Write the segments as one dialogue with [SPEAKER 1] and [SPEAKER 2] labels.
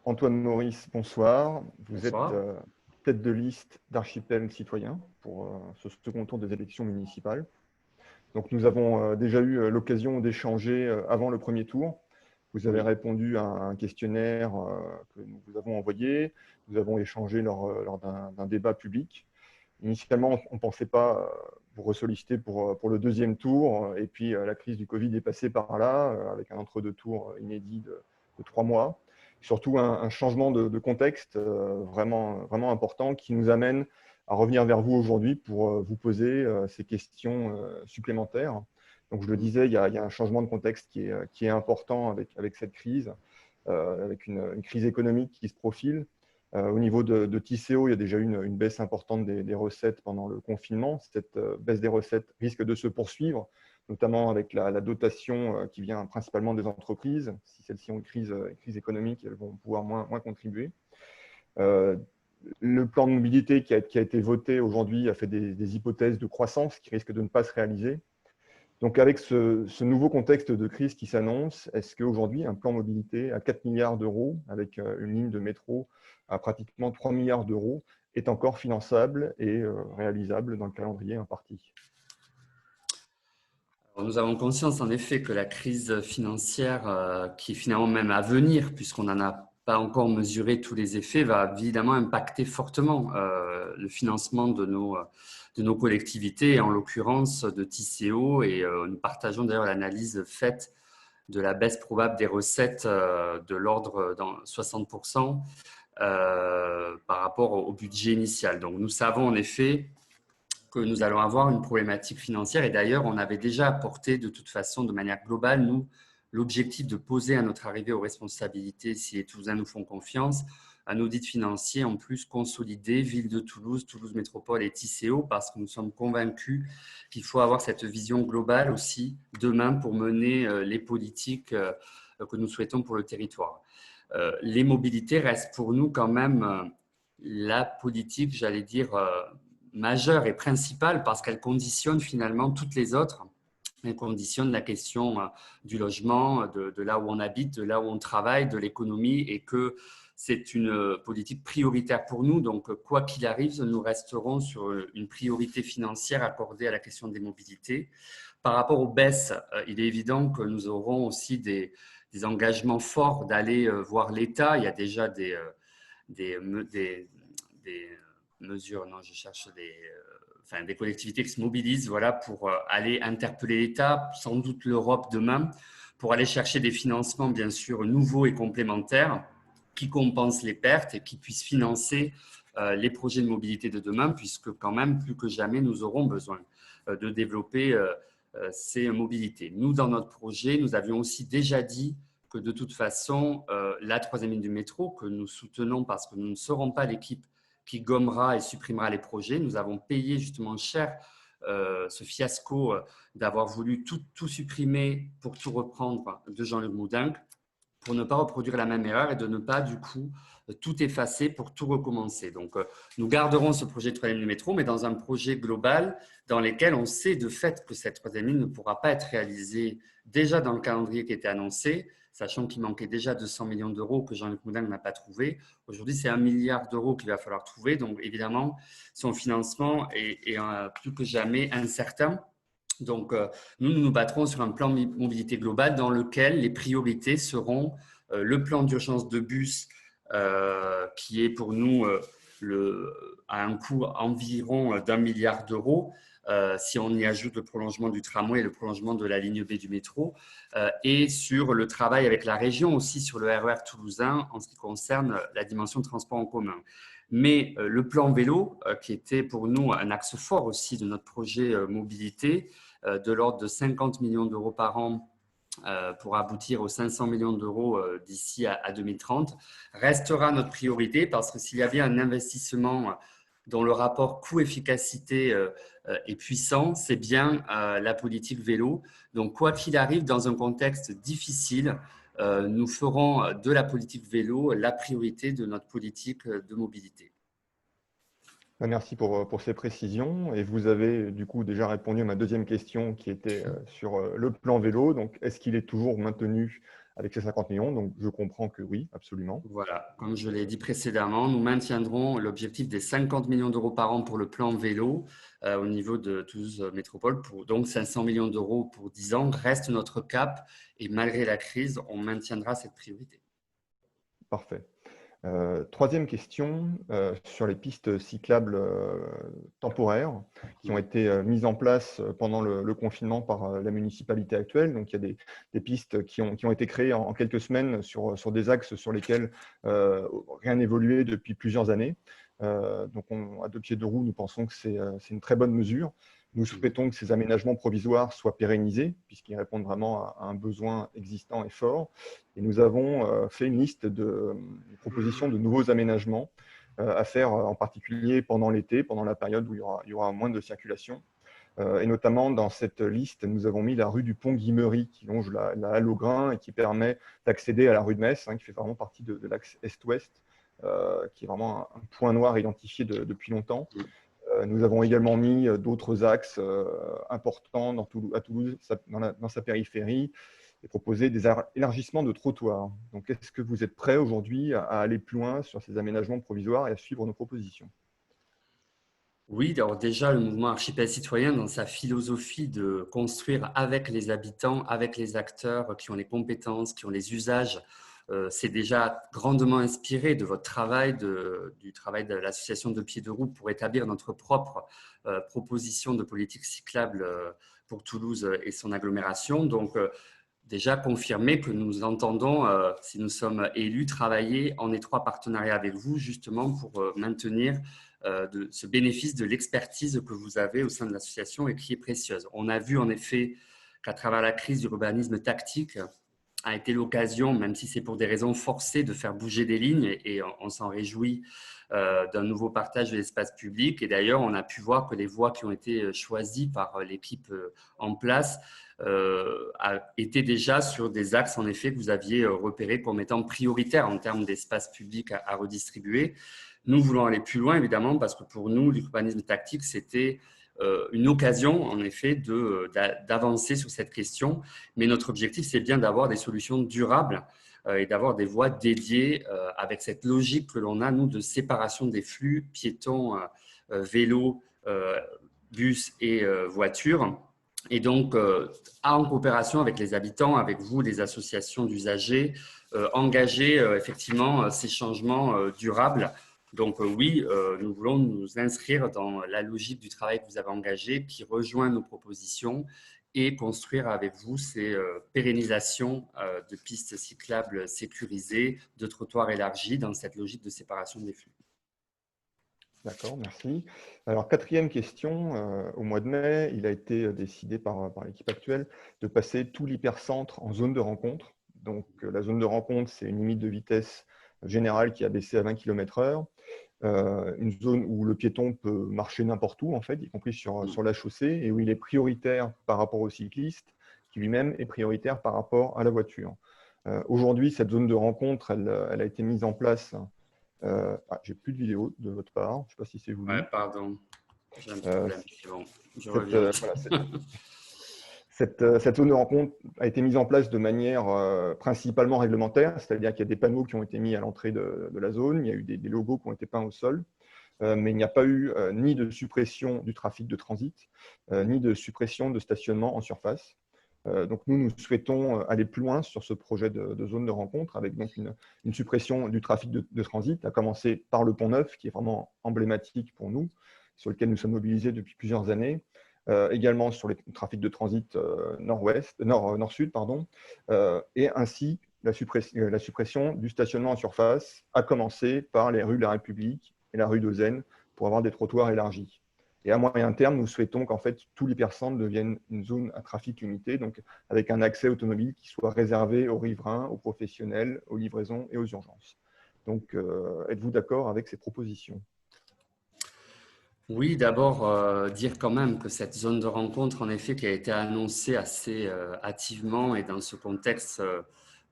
[SPEAKER 1] Antoine Maurice, bonsoir. Vous êtes
[SPEAKER 2] Bonsoir.
[SPEAKER 1] tête de liste d'Archipel Citoyen pour ce second tour des élections municipales. Donc, nous avons déjà eu l'occasion d'échanger avant le premier tour. Vous avez
[SPEAKER 2] Oui.
[SPEAKER 1] répondu à un questionnaire que nous vous avons envoyé. Nous avons échangé lors d'un débat public. Initialement, on ne pensait pas vous ressolliciter pour le deuxième tour. Et puis, la crise du Covid est passée par là, avec un entre-deux tours inédit de 3 mois. Surtout, un changement de contexte vraiment important qui nous amène à revenir vers vous aujourd'hui pour vous poser ces questions supplémentaires. Donc, je le disais, il y a un changement de contexte qui est important avec cette crise, avec une crise économique qui se profile. Au niveau de Tisséo, il y a déjà eu une baisse importante des recettes pendant le confinement. Cette baisse des recettes risque de se poursuivre, notamment avec la dotation qui vient principalement des entreprises. Si celles-ci ont une crise économique, elles vont pouvoir moins contribuer. Euh, le plan de mobilité qui a été voté aujourd'hui a fait des hypothèses de croissance qui risquent de ne pas se réaliser. Donc, avec ce nouveau contexte de crise qui s'annonce, est-ce qu'aujourd'hui, un plan mobilité à 4 milliards d'euros, avec une ligne de métro à pratiquement 3 milliards d'euros, est encore finançable et réalisable dans le calendrier imparti?
[SPEAKER 2] Alors, nous avons conscience en effet que la crise financière, qui est finalement même à venir, puisqu'on n'en a pas encore mesuré tous les effets, va évidemment impacter fortement le financement de nos collectivités, et en l'occurrence de Tisséo. Et nous partageons d'ailleurs l'analyse faite de la baisse probable des recettes de l'ordre dans 60% par rapport au budget initial. Donc nous savons en effet que nous allons avoir une problématique financière. Et d'ailleurs, on avait déjà apporté de toute façon, de manière globale, nous, l'objectif de poser à notre arrivée aux responsabilités, si les Toulousains nous font confiance, un audit financier en plus consolidé, Ville de Toulouse, Toulouse Métropole et Tisséo, parce que nous sommes convaincus qu'il faut avoir cette vision globale aussi demain pour mener les politiques que nous souhaitons pour le territoire. Les mobilités restent pour nous quand même la politique, j'allais dire, majeure et principale parce qu'elle conditionne finalement toutes les autres. Elle conditionne la question du logement, de là où on habite, de là où on travaille, de l'économie, et que c'est une politique prioritaire pour nous. Donc, quoi qu'il arrive, nous resterons sur une priorité financière accordée à la question des mobilités. Par rapport aux baisses, il est évident que nous aurons aussi des engagements forts d'aller voir l'État. Il y a déjà des, des mesures, non, je cherche des collectivités qui se mobilisent, voilà, pour aller interpeller l'État, sans doute l'Europe demain, pour aller chercher des financements, bien sûr, nouveaux et complémentaires qui compensent les pertes et qui puissent financer les projets de mobilité de demain, puisque quand même, plus que jamais, nous aurons besoin de développer ces mobilités. Nous, dans notre projet, nous avions aussi déjà dit que de toute façon, la troisième ligne du métro, que nous soutenons parce que nous ne serons pas l'équipe qui gommera et supprimera les projets. Nous avons payé justement cher ce fiasco d'avoir voulu tout supprimer pour tout reprendre de Jean-Luc Moudenc, pour ne pas reproduire la même erreur et de ne pas du coup tout effacer pour tout recommencer. Donc nous garderons ce projet de troisième ligne métro, mais dans un projet global dans lequel on sait de fait que cette troisième ligne ne pourra pas être réalisée déjà dans le calendrier qui était annoncé, sachant qu'il manquait déjà 200 millions d'euros que Jean-Luc Moudenc n'a pas trouvé. Aujourd'hui, c'est 1 milliard d'euros qu'il va falloir trouver. Donc évidemment, son financement est plus que jamais incertain. Donc, nous nous battrons sur un plan de mobilité globale dans lequel les priorités seront le plan d'urgence de bus qui est pour nous à un coût environ d'1 milliard d'euros si on y ajoute le prolongement du tramway et le prolongement de la ligne B du métro, et sur le travail avec la région aussi sur le RER toulousain en ce qui concerne la dimension de transport en commun. Mais le plan vélo, qui était pour nous un axe fort aussi de notre projet mobilité, de l'ordre de 50 millions d'euros par an pour aboutir aux 500 millions d'euros d'ici à 2030, restera notre priorité parce que s'il y avait un investissement dont le rapport coût-efficacité est puissant, c'est bien la politique vélo. Donc, quoi qu'il arrive, dans un contexte difficile, nous ferons de la politique vélo la priorité de notre politique de mobilité.
[SPEAKER 1] Merci pour ces précisions. Et vous avez du coup déjà répondu à ma deuxième question qui était sur le plan vélo. Donc, est-ce qu'il est toujours maintenu avec ces 50 millions. Donc, je comprends que oui, absolument.
[SPEAKER 2] Voilà, comme je l'ai dit précédemment, nous maintiendrons l'objectif des 50 millions d'euros par an pour le plan vélo au niveau de Toulouse Métropole, pour donc 500 millions d'euros pour 10 ans, reste notre cap et malgré la crise, on maintiendra cette priorité.
[SPEAKER 1] Parfait. Troisième question sur les pistes cyclables temporaires qui ont été mises en place pendant le confinement par la municipalité actuelle. Donc, il y a des pistes qui ont été créées en quelques semaines sur des axes sur lesquels rien n'évoluait depuis plusieurs années. Donc, à deux pieds de roue, nous pensons que c'est une très bonne mesure. Nous souhaitons que ces aménagements provisoires soient pérennisés, puisqu'ils répondent vraiment à un besoin existant et fort. Et nous avons fait une liste de propositions de nouveaux aménagements à faire, en particulier pendant l'été, pendant la période où il y aura moins de circulation. Et notamment, dans cette liste, nous avons mis la rue du Pont-Guimery, qui longe la halle au Grain et qui permet d'accéder à la rue de Metz, qui fait vraiment partie de l'axe Est-Ouest, qui est vraiment un point noir identifié depuis longtemps. Nous avons également mis d'autres axes importants à Toulouse, dans sa périphérie, et proposer des élargissements de trottoirs. Donc, est-ce que vous êtes prêts aujourd'hui à aller plus loin sur ces aménagements provisoires et à suivre nos propositions?
[SPEAKER 2] Oui, alors déjà, le mouvement Archipel citoyen, dans sa philosophie de construire avec les habitants, avec les acteurs qui ont les compétences, qui ont les usages, c'est déjà grandement inspiré de votre travail, du travail de l'association de Pieds de Roue pour établir notre propre proposition de politique cyclable pour Toulouse et son agglomération. Donc, déjà confirmer que nous entendons, si nous sommes élus, travailler en étroit partenariat avec vous, justement pour maintenir ce bénéfice de l'expertise que vous avez au sein de l'association et qui est précieuse. On a vu en effet qu'à travers la crise du urbanisme tactique, a été l'occasion, même si c'est pour des raisons forcées, de faire bouger des lignes et on s'en réjouit d'un nouveau partage de l'espace public. Et d'ailleurs, on a pu voir que les voies qui ont été choisies par l'équipe en place étaient déjà sur des axes, en effet, que vous aviez repérés comme étant prioritaires en termes d'espace public à redistribuer. Nous voulons aller plus loin, évidemment, parce que pour nous, l'urbanisme tactique, c'était une occasion, en effet, d'avancer sur cette question. Mais notre objectif, c'est bien d'avoir des solutions durables et d'avoir des voies dédiées avec cette logique que l'on a, nous, de séparation des flux, piétons, vélos, bus et voitures. Et donc, en coopération avec les habitants, avec vous, les associations d'usagers, engager effectivement ces changements durables. Donc oui, nous voulons nous inscrire dans la logique du travail que vous avez engagé, qui rejoint nos propositions et construire avec vous ces pérennisations de pistes cyclables sécurisées, de trottoirs élargis dans cette logique de séparation des flux.
[SPEAKER 1] D'accord, merci. Alors, quatrième question, au mois de mai, il a été décidé par l'équipe actuelle de passer tout l'hypercentre en zone de rencontre. Donc, la zone de rencontre, c'est une limite de vitesse générale qui a baissé à 20 km/h. Une zone où le piéton peut marcher n'importe où, en fait, y compris sur la chaussée, et où il est prioritaire par rapport au cycliste, qui lui-même est prioritaire par rapport à la voiture. Aujourd'hui, cette zone de rencontre, elle a été mise en place. J'ai plus de vidéo de votre part. Je ne sais pas si c'est voulu.
[SPEAKER 2] Ouais, pardon, j'ai un problème. Bon, je reviens.
[SPEAKER 1] Cette zone de rencontre a été mise en place de manière principalement réglementaire, c'est-à-dire qu'il y a des panneaux qui ont été mis à l'entrée de la zone, il y a eu des logos qui ont été peints au sol, mais il n'y a pas eu ni de suppression du trafic de transit, ni de suppression de stationnement en surface. Donc nous souhaitons aller plus loin sur ce projet de zone de rencontre avec donc une suppression du trafic de transit, à commencer par le Pont Neuf, qui est vraiment emblématique pour nous, sur lequel nous sommes mobilisés depuis plusieurs années. Également sur les trafics de transit nord-sud, et ainsi la suppression du stationnement en surface, à commencer par les rues de la République et la rue de Zène, pour avoir des trottoirs élargis. Et à moyen terme, nous souhaitons qu'en fait tout l'hypercentre devienne une zone à trafic limité, donc avec un accès automobile qui soit réservé aux riverains, aux professionnels, aux livraisons et aux urgences. Donc, êtes-vous d'accord avec ces propositions ?
[SPEAKER 2] Oui, d'abord, dire quand même que cette zone de rencontre, en effet, qui a été annoncée assez hâtivement et dans ce contexte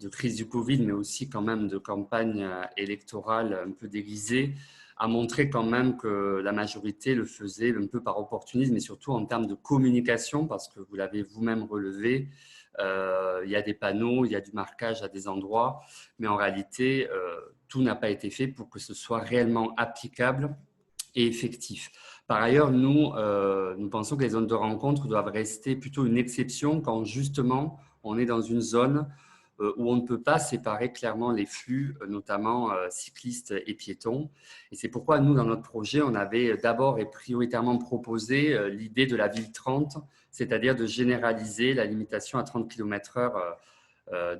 [SPEAKER 2] de crise du Covid, mais aussi quand même de campagne électorale un peu déguisée, a montré quand même que la majorité le faisait un peu par opportunisme et surtout en termes de communication, parce que vous l'avez vous-même relevé, il y a des panneaux, il y a du marquage à des endroits, mais en réalité, tout n'a pas été fait pour que ce soit réellement applicable et effectif. Par ailleurs, nous pensons que les zones de rencontre doivent rester plutôt une exception quand justement on est dans une zone où on ne peut pas séparer clairement les flux, notamment cyclistes et piétons. Et c'est pourquoi nous, dans notre projet, on avait d'abord et prioritairement proposé l'idée de la ville 30, c'est-à-dire de généraliser la limitation à 30 km/h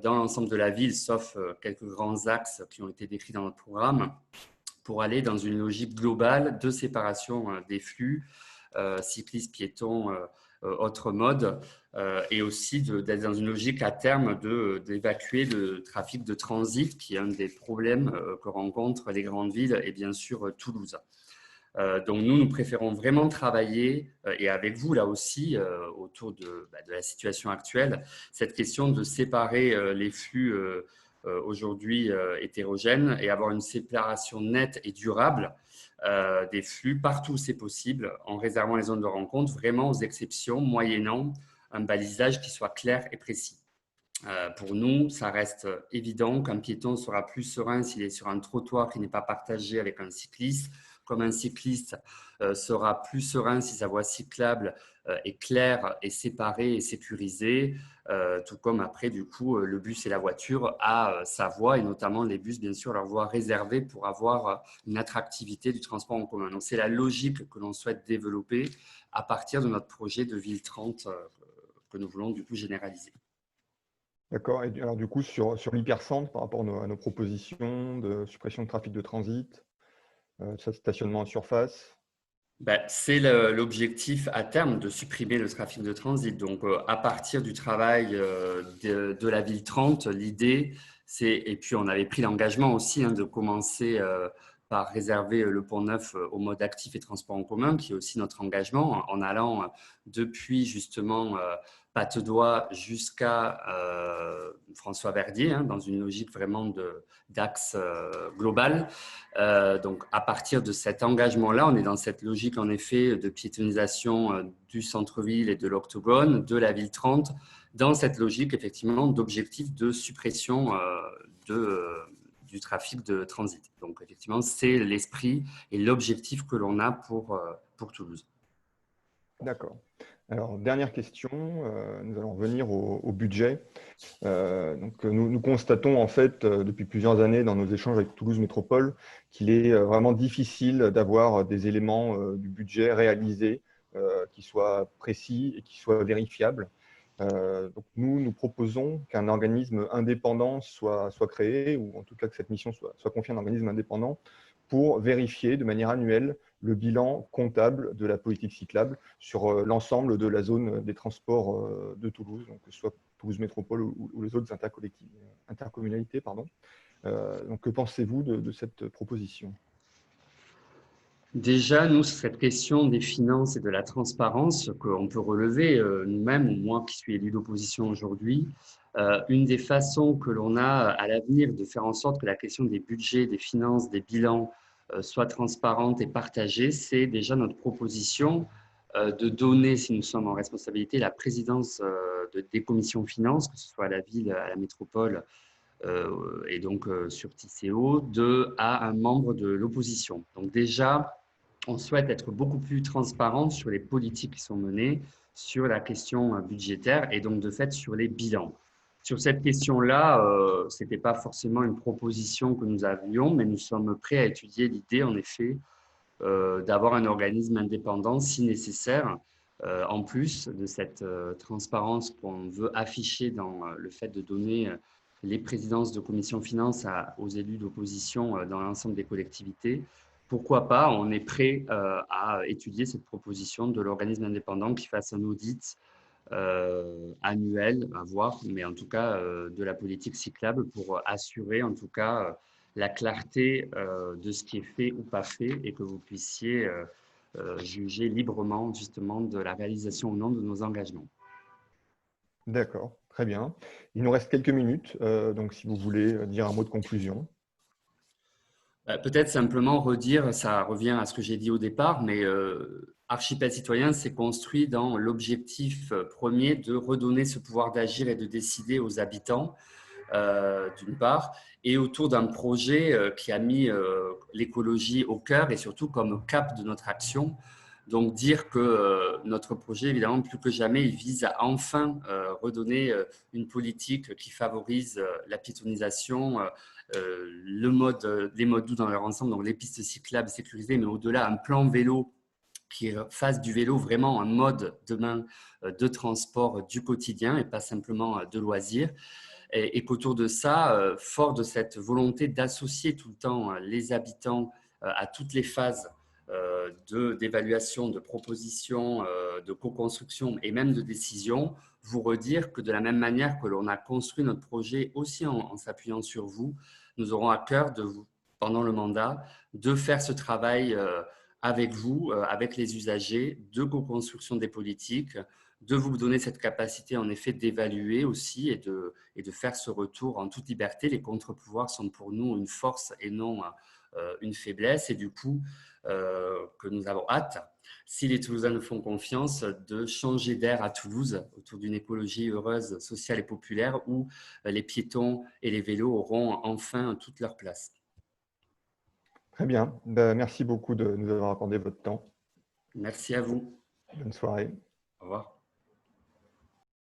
[SPEAKER 2] dans l'ensemble de la ville, sauf quelques grands axes qui ont été décrits dans notre programme, pour aller dans une logique globale de séparation des flux, cyclistes, piétons, autres modes, et aussi d'être dans une logique à terme d'évacuer le trafic de transit, qui est un des problèmes que rencontrent les grandes villes et bien sûr Toulouse. Donc nous préférons vraiment travailler, et avec vous là aussi, autour de la situation actuelle, cette question de séparer les flux aujourd'hui hétérogènes et avoir une séparation nette et durable des flux partout où c'est possible, en réservant les zones de rencontre vraiment aux exceptions, moyennant un balisage qui soit clair et précis. Pour nous, ça reste évident qu'un piéton sera plus serein s'il est sur un trottoir qui n'est pas partagé avec un cycliste, comme un cycliste sera plus serein si sa voie cyclable est claire et séparée et sécurisée, tout comme après, du coup, le bus et la voiture a sa voie, et notamment les bus, bien sûr, leur voie réservée pour avoir une attractivité du transport en commun. Donc, c'est la logique que l'on souhaite développer à partir de notre projet de ville 30 que nous voulons, du coup, généraliser.
[SPEAKER 1] D'accord. Et alors, du coup, sur l'hypercentre, par rapport à nos propositions de suppression de trafic de transit, stationnement en surface.
[SPEAKER 2] C'est l'objectif à terme de supprimer le trafic de transit. Donc, à partir du travail de la ville 30, l'idée, c'est, et puis on avait pris l'engagement aussi de commencer par réserver le Pont Neuf au mode actif et transport en commun, qui est aussi notre engagement, en allant depuis justement Patte-d'Oie jusqu'à François Verdier, dans une logique vraiment d'axe global. Donc, à partir de cet engagement-là, on est dans cette logique, en effet, de piétonisation du centre-ville et de l'Octogone, de la ville 30, dans cette logique, effectivement, d'objectif de suppression du trafic de transit. Donc, effectivement, c'est l'esprit et l'objectif que l'on a pour Toulouse.
[SPEAKER 1] D'accord. Alors, dernière question, nous allons revenir au budget. Donc, nous constatons en fait depuis plusieurs années dans nos échanges avec Toulouse Métropole qu'il est vraiment difficile d'avoir des éléments du budget réalisés qui soient précis et qui soient vérifiables. Donc nous proposons qu'un organisme indépendant soit créé, ou en tout cas que cette mission soit confiée à un organisme indépendant pour vérifier de manière annuelle le bilan comptable de la politique cyclable sur l'ensemble de la zone des transports de Toulouse, donc que ce soit Toulouse Métropole ou les autres intercommunalités. Donc que pensez-vous de cette proposition ?
[SPEAKER 2] Déjà, nous, sur cette question des finances et de la transparence qu'on peut relever nous-mêmes, ou moi qui suis élu d'opposition aujourd'hui, une des façons que l'on a à l'avenir de faire en sorte que la question des budgets, des finances, des bilans soit transparente et partagée, c'est déjà notre proposition de donner, si nous sommes en responsabilité, la présidence des commissions finances, que ce soit à la ville, à la métropole, et donc sur Tisséo, à un membre de l'opposition. Donc déjà, on souhaite être beaucoup plus transparent sur les politiques qui sont menées, sur la question budgétaire et donc de fait sur les bilans. Sur cette question-là, ce n'était pas forcément une proposition que nous avions, mais nous sommes prêts à étudier l'idée, en effet, d'avoir un organisme indépendant si nécessaire, en plus de cette transparence qu'on veut afficher dans le fait de donner les présidences de commission finances aux élus d'opposition dans l'ensemble des collectivités. Pourquoi pas, on est prêt à étudier cette proposition de l'organisme indépendant qui fasse un audit annuel, à voir, mais en tout cas de la politique cyclable pour assurer en tout cas la clarté de ce qui est fait ou pas fait et que vous puissiez juger librement justement de la réalisation ou non de nos engagements.
[SPEAKER 1] D'accord, très bien. Il nous reste quelques minutes, donc si vous voulez dire un mot de conclusion.
[SPEAKER 2] Peut-être simplement redire, ça revient à ce que j'ai dit au départ, mais Archipel citoyen s'est construit dans l'objectif premier de redonner ce pouvoir d'agir et de décider aux habitants, d'une part, et autour d'un projet qui a mis l'écologie au cœur et surtout comme cap de notre action. Donc dire que notre projet, évidemment, plus que jamais, il vise à enfin redonner une politique qui favorise la piétonisation, les modes doux dans leur ensemble, donc les pistes cyclables sécurisées, mais au-delà, un plan vélo qui fasse du vélo vraiment un mode demain de transport du quotidien et pas simplement de loisirs. Et qu'autour de ça, fort de cette volonté d'associer tout le temps les habitants à toutes les phases d'évaluation, de proposition, de co-construction et même de décision, vous redire que de la même manière que l'on a construit notre projet aussi en s'appuyant sur vous, nous aurons à cœur de vous, pendant le mandat, de faire ce travail avec vous, avec les usagers, de co-construction des politiques, de vous donner cette capacité en effet d'évaluer aussi et de faire ce retour en toute liberté. Les contre-pouvoirs sont pour nous une force et non une faiblesse, et du coup que nous avons hâte, si les Toulousains nous font confiance, de changer d'air à Toulouse autour d'une écologie heureuse, sociale et populaire où les piétons et les vélos auront enfin toute leur place.
[SPEAKER 1] Très bien. Ben, merci beaucoup de nous avoir accordé votre temps.
[SPEAKER 2] Merci à vous.
[SPEAKER 1] Bonne soirée.
[SPEAKER 2] Au revoir.